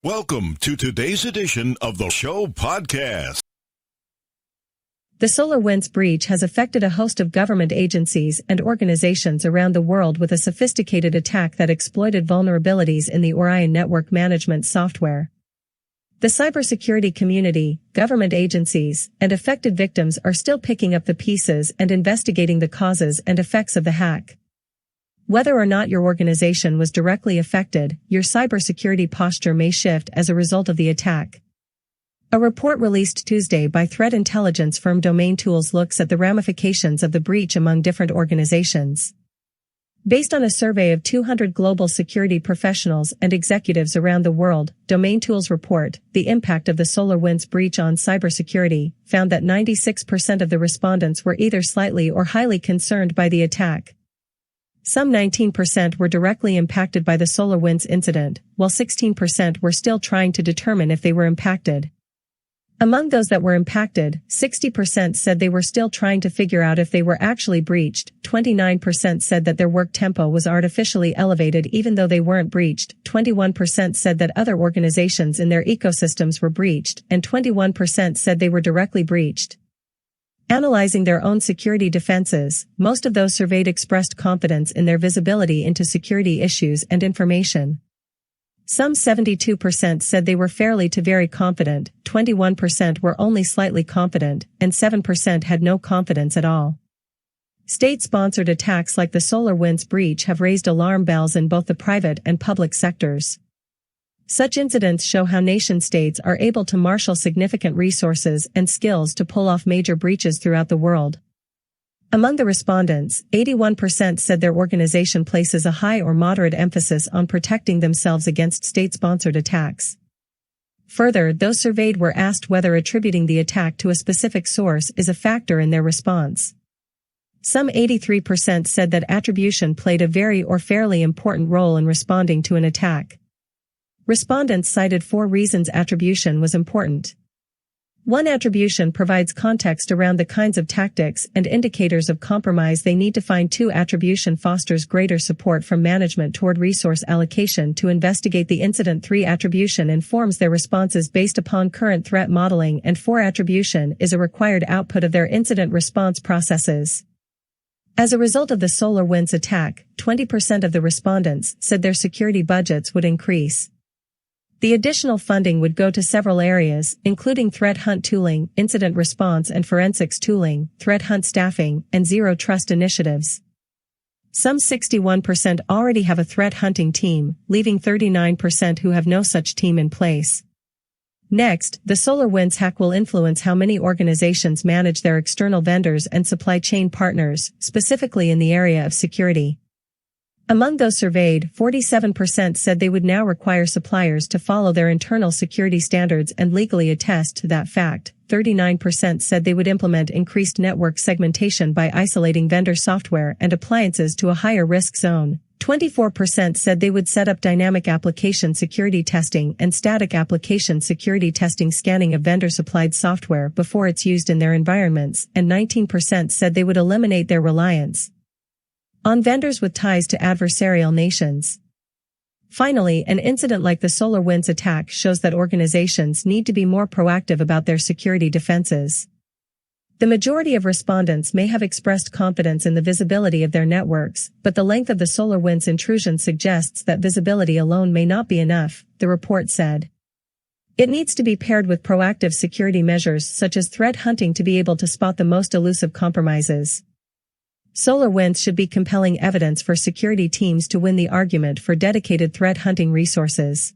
Welcome to today's edition of the show podcast. The SolarWinds breach has affected a host of government agencies and organizations around the world with a sophisticated attack that exploited vulnerabilities in the Orion network management software. The cybersecurity community, government agencies, and affected victims are still picking up the pieces and investigating the causes and effects of the hack. Whether or not your organization was directly affected, your cybersecurity posture may shift as a result of the attack. A report released Tuesday by threat intelligence firm Domain Tools looks at the ramifications of the breach among different organizations. Based on a survey of 200 global security professionals and executives around the world, Domain Tools report, the impact of the SolarWinds breach on cybersecurity, found that 96% of the respondents were either slightly or highly concerned by the attack. Some 19% were directly impacted by the SolarWinds incident, while 16% were still trying to determine if they were impacted. Among those that were impacted, 60% said they were still trying to figure out if they were actually breached, 29% said that their work tempo was artificially elevated even though they weren't breached, 21% said that other organizations in their ecosystems were breached, and 21% said they were directly breached. Analyzing their own security defenses, most of those surveyed expressed confidence in their visibility into security issues and information. Some 72% said they were fairly to very confident, 21% were only slightly confident, and 7% had no confidence at all. State-sponsored attacks like the SolarWinds breach have raised alarm bells in both the private and public sectors. Such incidents show how nation-states are able to marshal significant resources and skills to pull off major breaches throughout the world. Among the respondents, 81% said their organization places a high or moderate emphasis on protecting themselves against state-sponsored attacks. Further, those surveyed were asked whether attributing the attack to a specific source is a factor in their response. Some 83% said that attribution played a very or fairly important role in responding to an attack. Respondents cited 4 reasons attribution was important. 1. Attribution provides context around the kinds of tactics and indicators of compromise they need to find. 2. Attribution fosters greater support from management toward resource allocation to investigate the incident. 3. Attribution informs their responses based upon current threat modeling. And 4. Attribution is a required output of their incident response processes. As a result of the SolarWinds attack, 20% of the respondents said their security budgets would increase. The additional funding would go to several areas, including threat hunt tooling, incident response and forensics tooling, threat hunt staffing, and zero trust initiatives. Some 61% already have a threat hunting team, leaving 39% who have no such team in place. Next, the SolarWinds hack will influence how many organizations manage their external vendors and supply chain partners, specifically in the area of security. Among those surveyed, 47% said they would now require suppliers to follow their internal security standards and legally attest to that fact. 39% said they would implement increased network segmentation by isolating vendor software and appliances to a higher risk zone. 24% said they would set up dynamic application security testing and static application security testing scanning of vendor-supplied software before it's used in their environments, and 19% said they would eliminate their reliance on vendors with ties to adversarial nations. Finally, an incident like the SolarWinds attack shows that organizations need to be more proactive about their security defenses. The majority of respondents may have expressed confidence in the visibility of their networks, but the length of the SolarWinds intrusion suggests that visibility alone may not be enough, the report said. It needs to be paired with proactive security measures such as threat hunting to be able to spot the most elusive compromises. SolarWinds should be compelling evidence for security teams to win the argument for dedicated threat hunting resources.